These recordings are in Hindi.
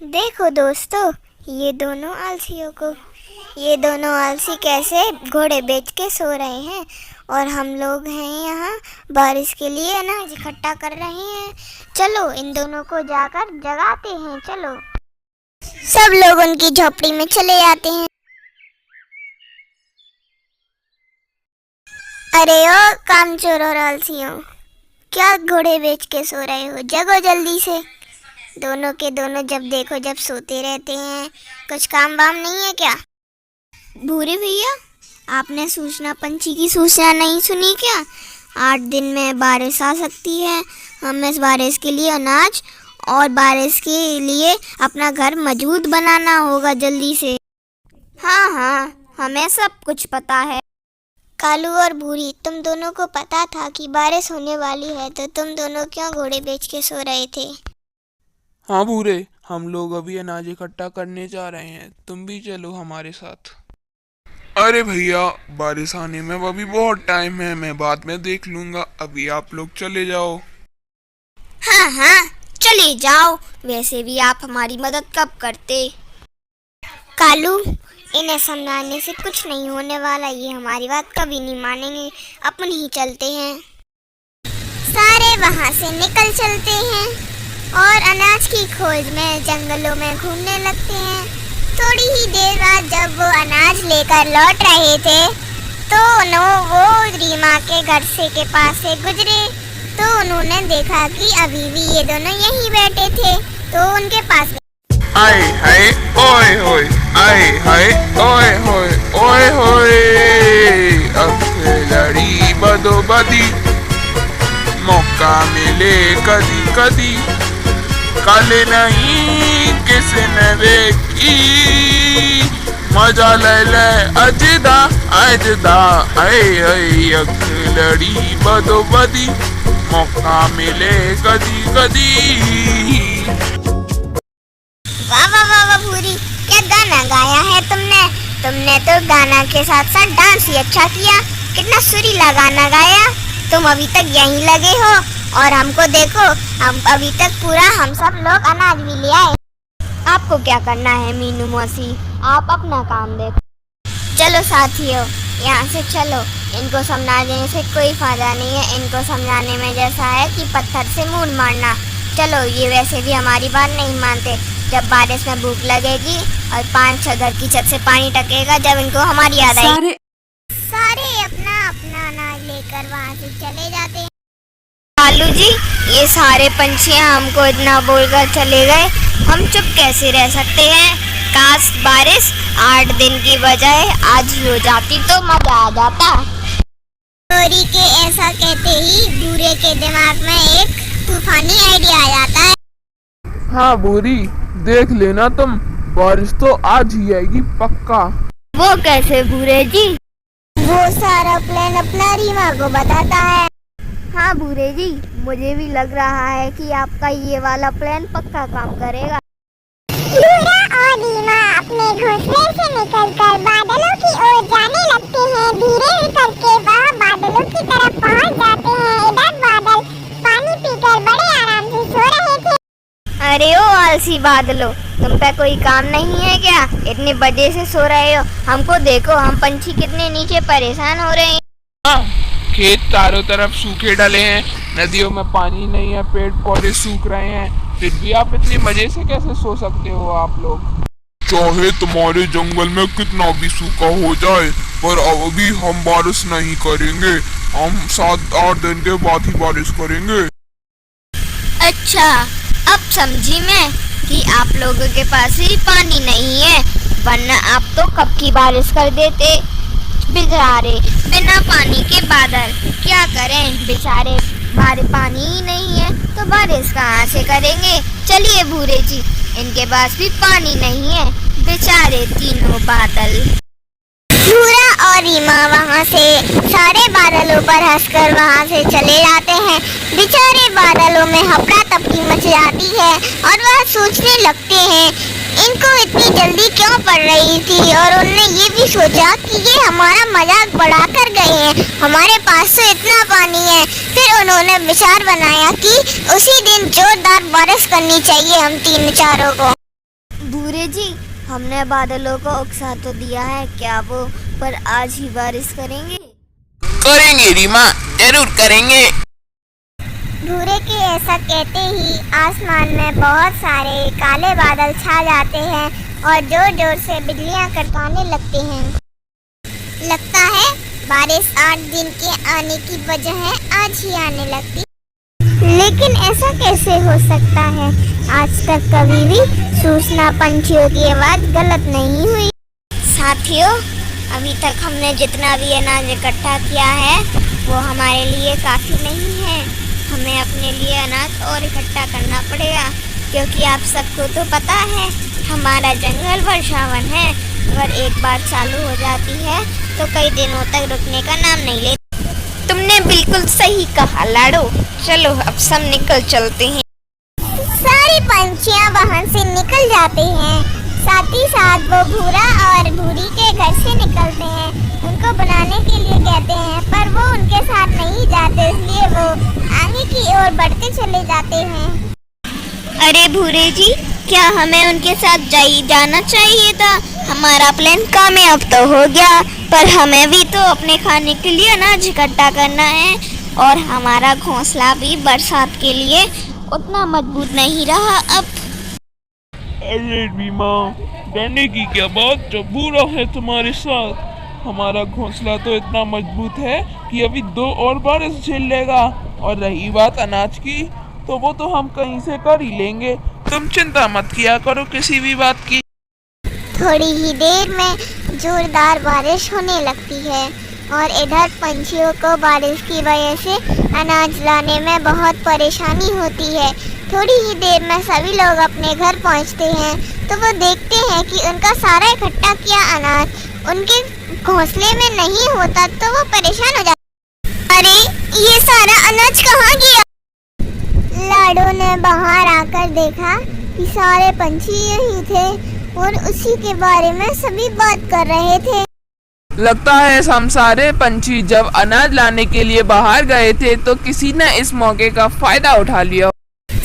देखो दोस्तों, ये दोनों आलसी कैसे घोड़े बेच के सो रहे हैं और हम लोग हैं यहाँ बारिश के लिए अनाज इकट्ठा कर रहे हैं। चलो इन दोनों को जाकर जगाते हैं। चलो सब लोग उनकी झोपड़ी में चले जाते हैं। अरे ओ कामचोर और आलसियों, क्या घोड़े बेच के सो रहे हो? जगो जल्दी से। दोनों के दोनों जब सोते रहते हैं। कुछ काम वाम नहीं है क्या? भूरे भैया, आपने पंछी की सूचना नहीं सुनी क्या? 8 दिन में बारिश आ सकती है। हमें इस बारिश के लिए अनाज और बारिश के लिए अपना घर मजबूत बनाना होगा जल्दी से। हाँ, हमें सब कुछ पता है। कालू और भूरी, तुम दोनों को पता था कि बारिश होने वाली है, तो तुम दोनों क्यों घोड़े बेच के सो रहे थे? हाँ भूरे, हम लोग अभी अनाज इकट्ठा करने जा रहे हैं, तुम भी चलो हमारे साथ। अरे भैया, बारिश आने में अभी बहुत टाइम है, मैं बाद में देख लूंगा, अभी आप लोग चले जाओ। हाँ, चले जाओ। वैसे भी आप हमारी मदद कब करते? कालू, इन्हें समझाने से कुछ नहीं होने वाला, ये हमारी बात कभी नहीं मानेंगे। अपन ही चलते हैं। सारे वहाँ से निकल चलते हैं और अनाज की खोज में जंगलों में घूमने लगते हैं। थोड़ी ही देर बाद जब वो अनाज लेकर लौट रहे थे तो वो रीमा के घर के पास से गुजरे, तो उन्होंने देखा कि अभी भी ये दोनों यहीं बैठे थे। तो उनके पास आए हाय ओए होए, आए हाय ओए होए, ओए होए, अब लड़ी बदो बदी, मौका मिले कदी कदी, काले नहीं किसी ने देखी, मजा ले अजदा अजदा, आए हाय अब लड़ी बदो बदी, मौका मिले कदी कदी। वाह भूरी, क्या गाना गाया है तुमने तो गाना के साथ साथ डांस ही अच्छा किया। कितना सुरीला गाना गाया। तुम अभी तक यहीं लगे हो और हमको देखो, हम अभी तक पूरा हम सब लोग अनाज भी ले आए। आपको क्या करना है मीनू मौसी, आप अपना काम देखो। चलो साथियों, यहाँ से चलो। इनको समझाने से कोई फायदा नहीं है। इनको समझाने में जैसा है कि पत्थर से मून मारना। चलो, ये वैसे भी हमारी बात नहीं मानते। जब बारिश में भूख लगेगी और 5-6 घर की छत से पानी टकेगा, जब इनको हमारी याद आएगी, सारे अपना अनाज लेकर वहाँ से चले जाते हैं। कालू जी, ये सारे पंछियाँ हमको इतना बोलकर चले गए, हम चुप कैसे रह सकते हैं? काश बारिश 8 दिन की बजाय आज ही हो जाती तो मजा आ जाता। चोरी के ऐसा कहते ही भूरे के दिमाग में एक तूफानी आइडिया आ जाता है। हाँ भूरी, देख लेना तुम, बारिश तो आज ही आएगी पक्का। वो कैसे भूरे जी? वो सारा प्लान अपना रीमा को बताता है। हाँ भूरे जी, मुझे भी लग रहा है कि आपका ये वाला प्लान पक्का काम करेगा। भूरा और रीमा अपने घोंसले से निकलकर बादलों की ओर जाने लगते हैं। धीरे करके वह बादलों की तरफ पहुंच जाते हैं। इधर बादल पानी पीकर बड़े आराम से सो रहे थे। अरे ओ आलसी बादलों, तुम पे कोई काम नहीं है क्या? इतने बजे से सो रहे हो। हमको देखो, हम पंछी कितने नीचे परेशान हो रहे हैं। हाँ, खेत चारों तरफ सूखे डले हैं, नदियों में पानी नहीं है, पेड़ पौधे सूख रहे हैं, फिर भी आप इतने मजे से कैसे सो सकते हो आप लोग? चाहे तुम्हारे जंगल में कितना भी सूखा हो जाए, पर अभी हम बारिश नहीं करेंगे। हम 7-8 दिन के बाद ही बारिश करेंगे। अच्छा, अब समझी मैं कि आप लोगों के पास ही पानी नहीं है, वरना आप तो कब की बारिश कर देते। बेचारे बिना पानी के बादल, क्या करें बेचारे, हमारे पानी ही नहीं है तो बारिश कहाँ से करेंगे? चलिए भूरे जी, इनके पास भी पानी नहीं है, बेचारे तीनों बादल। भूरा और रीमा वहाँ से सारे बादलों पर हंसकर वहाँ से चले जाते हैं। बेचारे बादलों में हफड़ा तफड़ी मच जाती है और वह सोचने लगते हैं इनको इतनी जल्दी क्यों पड़ रही थी, और उन्होंने ये भी सोचा कि ये हमारा मजाक बढ़ा कर गए हैं, हमारे पास तो इतना पानी है। फिर उन्होंने विचार बनाया कि उसी दिन जोरदार बारिश करनी चाहिए हम तीन चारों को। भूरे जी, हमने बादलों को उकसा तो दिया है, क्या वो पर आज ही बारिश करेंगे? करेंगे रीमा, जरूर करेंगे। भूरे के ऐसा कहते ही आसमान में बहुत सारे काले बादल छा जाते हैं और जोर जोर से बिजलियां कड़काने लगते हैं। लगता है बारिश 8 दिन के आने की वजह है आज ही आने लगती। लेकिन ऐसा कैसे हो सकता है? आज तक कभी भी सूचना पंछियों की आवाज गलत नहीं हुई। साथियों, अभी तक हमने जितना भी अनाज इकट्ठा किया है वो हमारे लिए काफी नहीं है। हमें अपने लिए अनाज और इकट्ठा करना पड़ेगा, क्योंकि आप सबको तो पता है हमारा जंगल वर्षावन है। अगर एक बार चालू हो जाती है तो कई दिनों तक रुकने का नाम नहीं लेती। तुमने बिल्कुल सही कहा लाडो। चलो अब सब निकल चलते हैं। सारे पंछियां वहां से निकल जाते हैं, साथ ही साथ वो भूरा और भूरी के घर से निकलते हैं। उनको बनाने के लिए कहते हैं, पर वो उनके साथ नहीं जाते, इसलिए वो आगे की ओर बढ़ते चले जाते हैं। अरे भूरे जी, क्या हमें उनके साथ जाना चाहिए था? हमारा प्लान कामयाब तो हो गया, पर हमें भी तो अपने खाने के लिए अनाज इकट्ठा करना है और हमारा घोंसला भी बरसात के लिए उतना मजबूत नहीं रहा अब। अरे रीमा, डरने की क्या बात, जब बुरा है तुम्हारे साथ। हमारा घोंसला तो इतना मजबूत है कि अभी 2 और बारिश झेल लेगा। और रही बात अनाज की, तो वो तो हम कहीं से कर ही लेंगे। तुम चिंता मत किया करो किसी भी बात की। थोड़ी ही देर में जोरदार बारिश होने लगती है और इधर पंछियों को बारिश की वजह से अनाज लाने में बहुत परेशानी होती है। थोड़ी ही देर में सभी लोग अपने घर पहुंचते हैं तो वो देखते हैं कि उनका सारा इकट्ठा किया अनाज उनके घोंसले में नहीं होता, तो वो परेशान हो जाते। अरे ये सारा अनाज कहाँ गया? लाडो ने बाहर आकर देखा कि सारे पंछी यही थे और उसी के बारे में सभी बात कर रहे थे। लगता है हम सारे पंछी जब अनाज लाने के लिए बाहर गए थे तो किसी ने इस मौके का फायदा उठा लिया।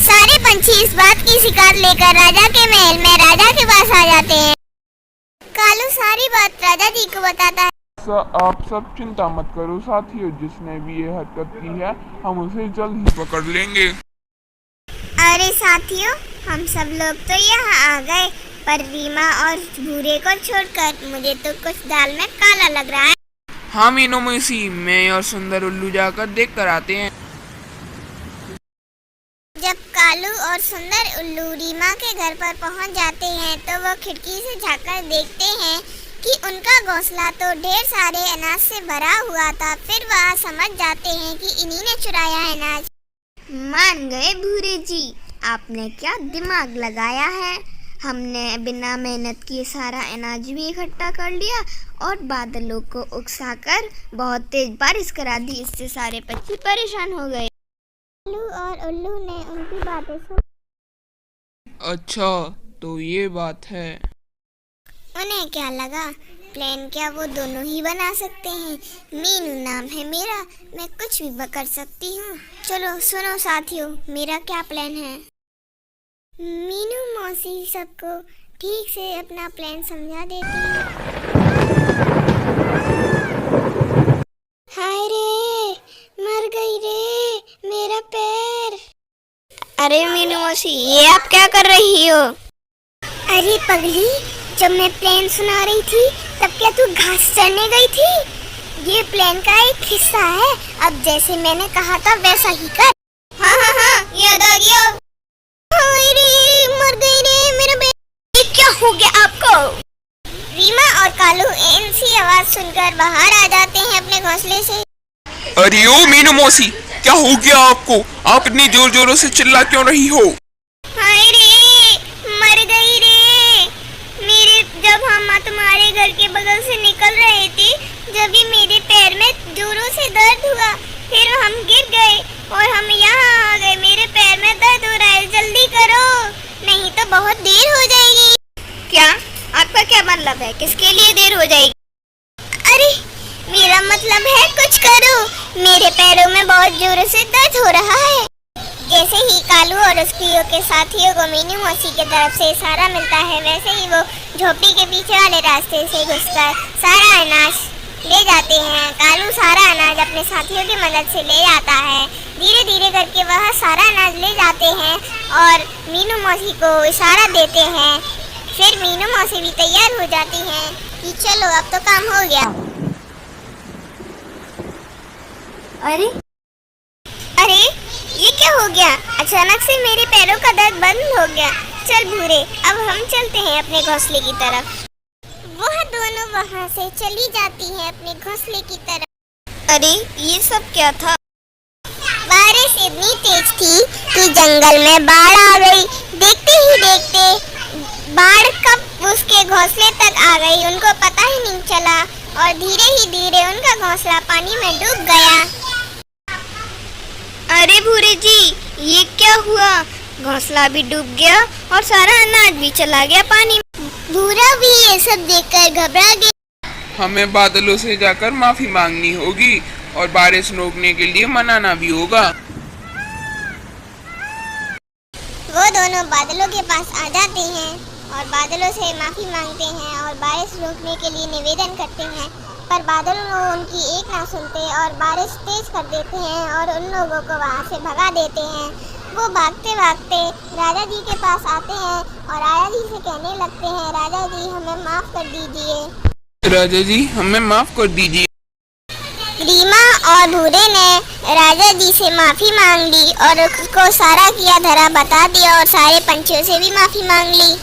सारे पंछी इस बात की शिकायत लेकर राजा के महल में राजा के पास आ जाते हैं। कालू सारी बात राजा जी को बताता है। आप सब चिंता मत करो साथियों, जिसने भी ये हरकत की है हम उसे जल्द ही पकड़ लेंगे। अरे साथियों, हम सब लोग तो यहाँ आ गए, पर रीमा और भूरे को छोड़कर मुझे तो कुछ दाल में काला लग रहा है। हाँ मीनू मौसी, मैं और सुंदर उल्लू जाकर देख कर आते हैं। जब कालू और सुंदर उल्लू रीमा के घर पर पहुंच जाते हैं तो वो खिड़की से झांककर देखते हैं कि उनका घोंसला तो ढेर सारे अनाज से भरा हुआ था। फिर वह समझ जाते हैं कि इन्हीं ने चुराया है अनाज। मान गए भूरे जी, आपने क्या दिमाग लगाया है। हमने बिना मेहनत किए सारा अनाज भी इकट्ठा कर लिया और बादलों को उकसाकर बहुत तेज बारिश करा दी। इससे सारे पक्षी परेशान हो गए। कालू और उल्लू ने उनकी बातें सुन। अच्छा, तो ये बात है। उन्हें क्या लगा, प्लान क्या वो दोनों ही बना सकते हैं? मीनू नाम है मेरा, मैं कुछ भी कर सकती हूँ। चलो सुनो साथियों, मेरा क्या प्लान है। मीनू मौसी सबको ठीक से अपना प्लान समझा देती है। हाय रे, मर गई रे मेरा पैर। अरे मीनू मौसी, ये आप क्या कर रही हो? अरे पगली, जब मैं प्लान सुना रही थी तब क्या तू घास चरने गई थी? ये प्लान का एक हिस्सा है। अब जैसे मैंने कहा था वैसा ही कर। हाँ, याद आ गया। रे, मर गई रे मेरा बेटा। क्या हो गया आपको? रीमा और कालू इनसी आवाज सुनकर बाहर आ जाते हैं अपने घोंसले से। अरे ओ मीनू मौसी, क्या हो गया आपको? आप इतनी जोर जोरों से चिल्ला क्यों रही हो? हाय रे, मर गई रे मेरे। जब हम तुम्हारे घर के बगल से निकल रहे थे, जब ही मेरे पैर में जोरों से दर्द हुआ, फिर हम गिर गए और हम यहाँ आ गए। मेरे पैर में दर्द हो रहा है, जल्दी करो नहीं तो बहुत देर हो जाएगी। क्या? आपका क्या मतलब है? किसके लिए देर हो जाएगी? अरे मेरा मतलब है कुछ करो, मेरे पैरों में बहुत जोरों से दर्द हो रहा है। जैसे ही कालू और उसकी के साथियों को मीनू मौसी की तरफ से इशारा मिलता है, वैसे ही वो झोपड़ी के पीछे वाले रास्ते से घुसकर सारा अनाज ले जाते हैं। कालू सारा अनाज अपने साथियों की मदद से ले जाता है। धीरे धीरे करके वह सारा अनाज ले जाते हैं और मीनू मौसी को इशारा देते हैं। फिर मीनू मौसी भी तैयार हो जाती हैं कि चलो अब तो काम हो गया। अरे ये क्या हो गया? अचानक से मेरे पैरों का दर्द बंद हो गया। चल भूरे, अब हम चलते हैं अपने घोंसले की तरफ। वह दोनों वहाँ से चली जाती हैं अपने घोंसले की तरफ। अरे ये सब क्या था? बारिश इतनी तेज थी कि जंगल में बाढ़ आ गई। देखते ही देखते बाढ़ कब उसके घोंसले तक आ गई उनको पता ही नहीं चला और धीरे ही धीरे उनका घोंसला पानी में डूब गया। अरे भूरे जी, ये क्या हुआ? घोंसला भी डूब गया और सारा अनाज भी चला गया पानी में। भूरा भी ये सब देखकर घबरा गया। हमें बादलों से जाकर माफी मांगनी होगी और बारिश रोकने के लिए मनाना भी होगा। वो दोनों बादलों के पास आ जाते हैं और बादलों से माफी मांगते हैं और बारिश रोकने के लिए निवेदन करते हैं, पर बादल उनकी एक ना सुनते और बारिश तेज कर देते हैं और उन लोगों को वहाँ से भगा देते हैं। वो भागते भागते राजा जी के पास आते हैं और राजा जी से कहने लगते हैं, राजा जी हमें माफ कर दीजिए। राजा जी हमें माफ कर दीजिए। रीमा और भूरे ने राजा जी से माफी मांग ली और उसको सारा किया धरा बता दिया और सारे पंछियों से भी माफी मांग ली।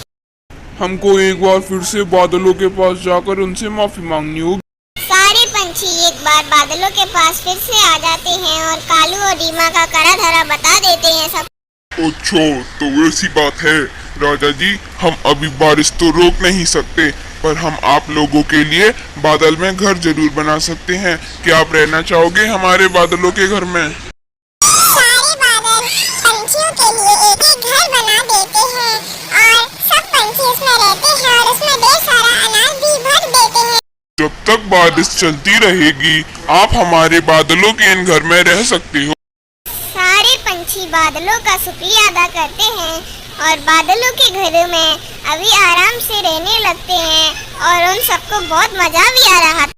हमको एक बार फिर से बादलों के पास जाकर उनसे माफी मांगनी होगी। सारे पंछी एक बार बादलों के पास फिर से आ जाते हैं और कालू और रीमा का करा धरा बता देते हैं सब। अच्छा, तो वैसी बात है राजा जी, हम अभी बारिश तो रोक नहीं सकते, पर हम आप लोगों के लिए बादल में घर जरूर बना सकते हैं। क्या आप रहना चाहोगे हमारे बादलों के घर में? सारे बादल पंछियों के लिए एक एक घर बना देते हैं और सब पंछी उसमें रहते हैं और उसमें ढेर सारा अनाज भी भर देते हैं। जब तक बारिश चलती रहेगी आप हमारे बादलों के इन घर में रह सकते हो। सारे पंछी बादलों का शुक्रिया अदा करते हैं और बादलों के घरों में अभी आराम से रहने लगते हैं और उन सबको बहुत मजा भी आ रहा था।